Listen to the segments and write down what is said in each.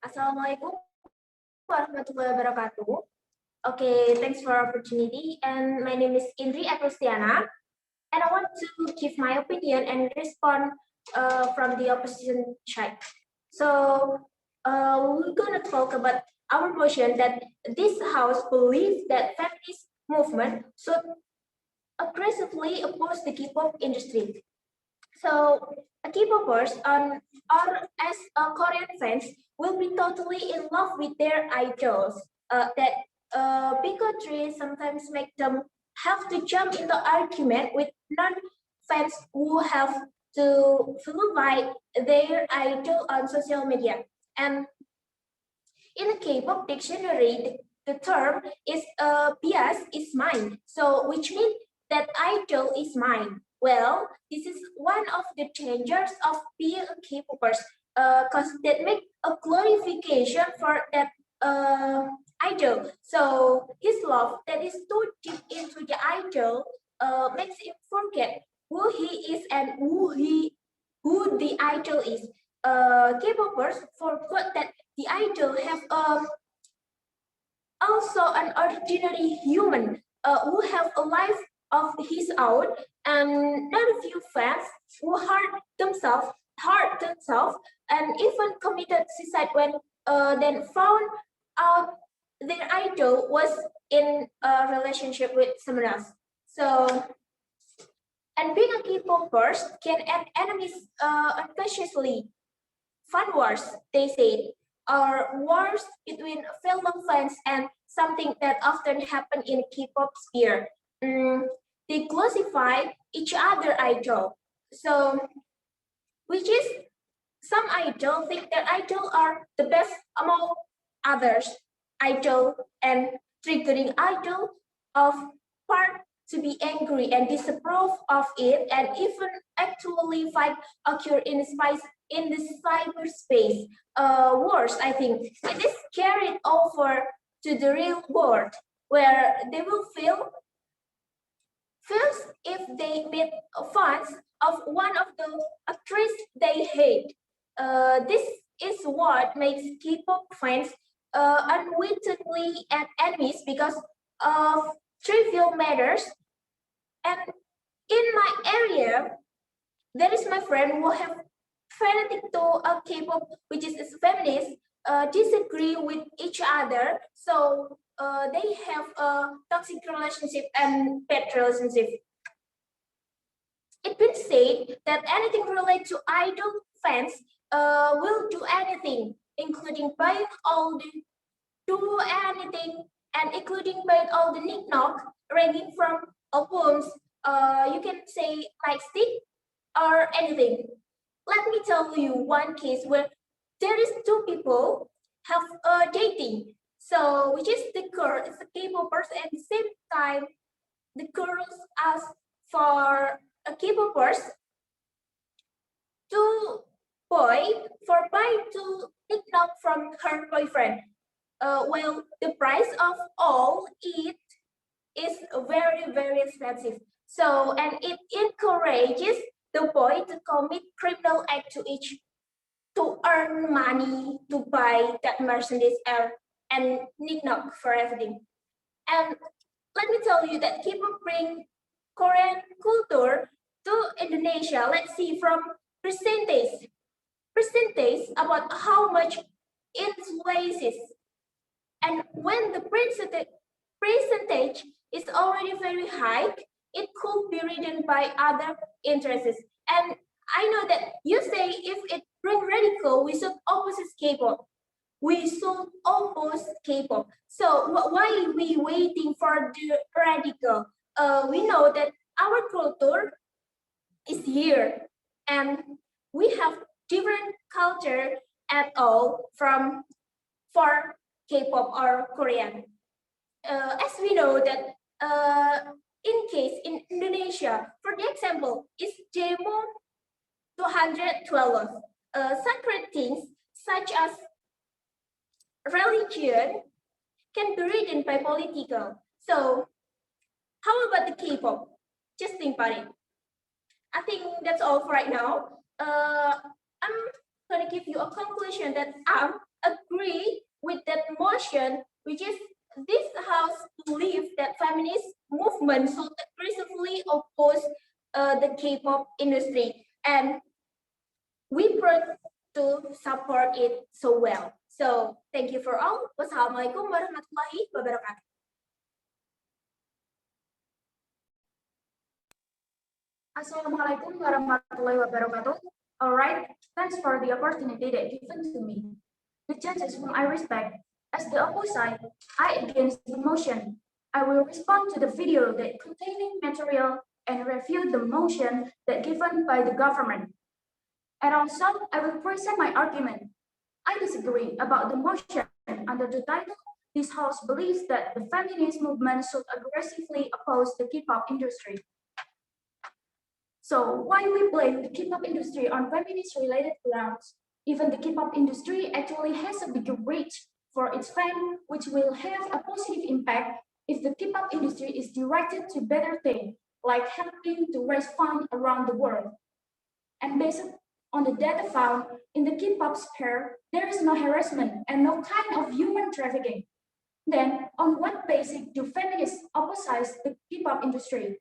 Assalamualaikum warahmatullahi wabarakatuh. Okay, thanks for opportunity. And my name is Indri Agrustiana, and I want to give my opinion and respond from the opposition side. So we're gonna talk about our motion that this house believes that feminist movement should aggressively oppose the K-pop industry. So K-popers or as Korean fans will be totally in love with their idols. That bigotry sometimes make them have to jump into argument with non-fans who have to vilify their idol on social media. And in the K-pop dictionary, the term is bias is mine. So which means that idol is mine. Well, this is one of the dangers of being a K-popers, because that make a glorification for that idol. So his love that is too deep into the idol makes him forget who he is and who the idol is. K-popers forgot that the idol have also an ordinary human who have a life of his own, and not a few fans who hurt themselves, and even committed suicide when then found out their idol was in a relationship with someone else. So, and being a K-popers can end enemies unconsciously. Fan wars, they say, are wars between fellow fans and something that often happen in K-pop sphere. They classify each other idol. So, which is some idol think their idol are the best among others. Idol and triggering idol of part to be angry and disapprove of it, and even actually fight occur in the cyberspace. Worse, I think it is carried over to the real world, where they will feel feels if they meet fans of one of the actors they hate. This is what makes K-pop fans unwittingly at enemies because of trivial matters. And in my area, there is my friend who have fanatic to a K-pop, which is feminist, disagree with each other. So they have a toxic relationship and bad relationship. It's been said that anything related to idol fans will do anything, including buying all the do anything, and including buying all the knick-knack, ranging from albums, you can say like stick or anything. Let me tell you one case where there is two people have dating. So which is the girl is a K-pop person, at the same time the girls ask for a K-pop person to boy for buy to knick-knack from her boyfriend. Well, the price of all it is very expensive. So, and it encourages the boy to commit criminal act to each to earn money to buy that merchandise and knick-knack for everything. And let me tell you that K-pop bring Korean culture to Indonesia. Let's see from percentage about how much influences. And when the percentage is already very high, it could be ridden by other interests. And I know that you say if it bring radical, we should oppose K-pop. We should oppose K-pop. So why we waiting for the radical? We know that our culture is here, and we have different culture at all from for K-pop or Korean. As we know that in case in Indonesia, for the example, is demo 212. Sacred things such as religion can be written by political. So how about the K-pop? Just think about it. I think that's all for right now. I'm gonna give you a conclusion that I'm agree with that motion, which is this house believes that feminist movement should aggressively oppose the K-pop industry, and we pray to support it so well. So thank you for all. Wassalamualaikum warahmatullahi wabarakatuh. Assalamualaikum warahmatullahi wabarakatuh. All right, thanks for the opportunity that given to me. The judges whom I respect, as the opposite, I against the motion. I will respond to the video that containing material and refute the motion that given by the government. And also, I will present my argument. I disagree about the motion under the title, this house believes that the feminist movement should aggressively oppose the K-pop industry. So why we blame the K-pop industry on feminist-related grounds? Even the K-pop industry actually has a bigger reach for its fans, which will have a positive impact if the K-pop industry is directed to better things, like helping to raise funds around the world. And based on the data found in the K-pop sphere, there is no harassment and no kind of human trafficking. Then, on what basis do feminists oppose the K-pop industry?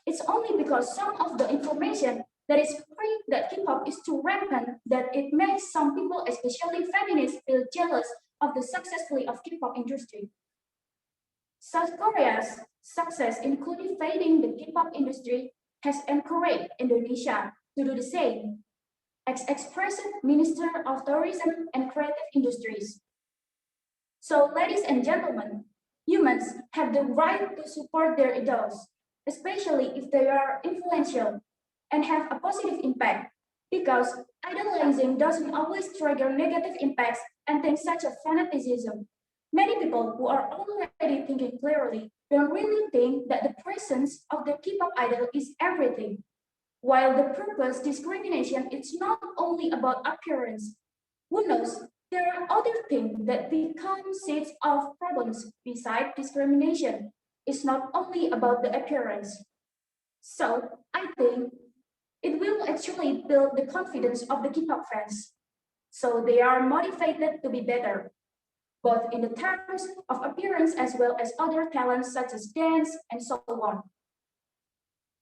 It's only because some of the information that is free that K-pop is too rampant that it makes some people, especially feminists, feel jealous of the successfully of K-pop industry. South Korea's success in cultivating the K-pop industry has encouraged Indonesia to do the same, as expressed Minister of Tourism and Creative Industries. So, ladies and gentlemen, humans have the right to support their idols, especially if they are influential and have a positive impact, because idolizing doesn't always trigger negative impacts and things such as fanaticism. Many people who are already thinking clearly don't really think that the presence of the K-pop idol is everything. While the purpose discrimination is not only about appearance, who knows, there are other things that become seeds of problems besides discrimination. It's not only about the appearance. So I think it will actually build the confidence of the K-pop fans. So they are motivated to be better, both in the terms of appearance as well as other talents such as dance and so on.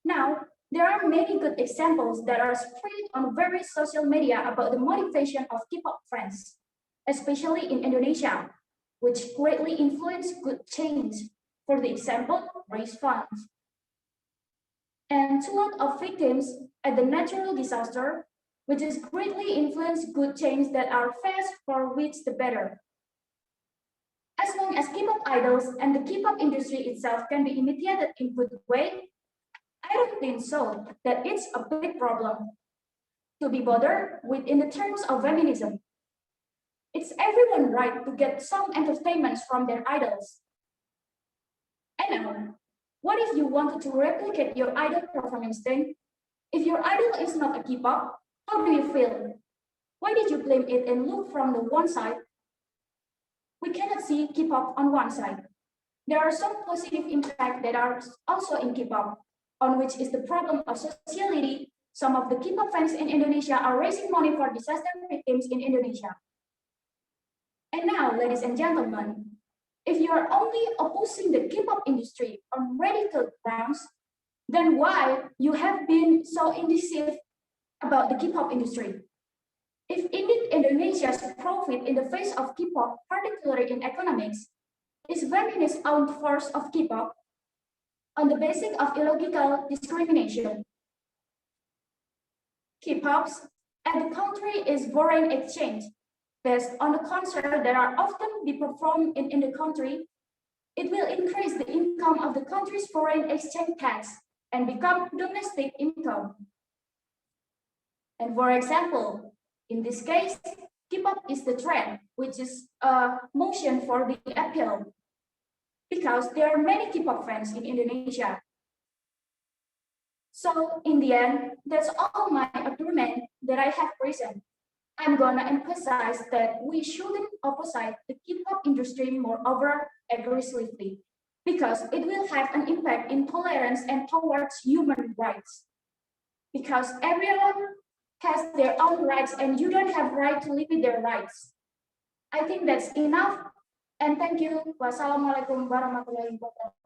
Now, there are many good examples that are spread on various social media about the motivation of K-pop fans, especially in Indonesia, which greatly influence good change. For the example, raise funds. And to lot of victims at the natural disaster, which is greatly influence good change that are fast for which the better. As long as K-pop idols and the K-pop industry itself can be imitated in good way, I don't think so that it's a big problem to be bothered with in the terms of feminism. It's everyone's right to get some entertainments from their idols. And now, what if you wanted to replicate your idol performance thing? If your idol is not a K-pop, how do you feel? Why did you blame it and look from the one side? We cannot see K-pop on one side. There are some positive impacts that are also in K-pop, on which is the problem of sociality. Some of the K-pop fans in Indonesia are raising money for disaster victims in Indonesia. And now, ladies and gentlemen, if you are only opposing the K-pop industry on radical grounds, then why you have been so indecisive about the K-pop industry? If indeed Indonesia's profit in the face of K-pop, particularly in economics, is feminist own force of K-pop on the basis of illogical discrimination. K-pops and the country is foreign exchange. Based on the concerts that are often be performed in the country, it will increase the income of the country's foreign exchange tax and become domestic income. And for example, in this case, K-pop is the trend, which is a motion for the appeal, because there are many K-pop fans in Indonesia. So in the end, that's all my argument that I have present. I'm gonna emphasize that we shouldn't oppose the K-pop industry moreover aggressively, because it will have an impact in tolerance and towards human rights. Because everyone has their own rights and you don't have right to limit their rights. I think that's enough. And thank you. Wassalamualaikum warahmatullahi wabarakatuh.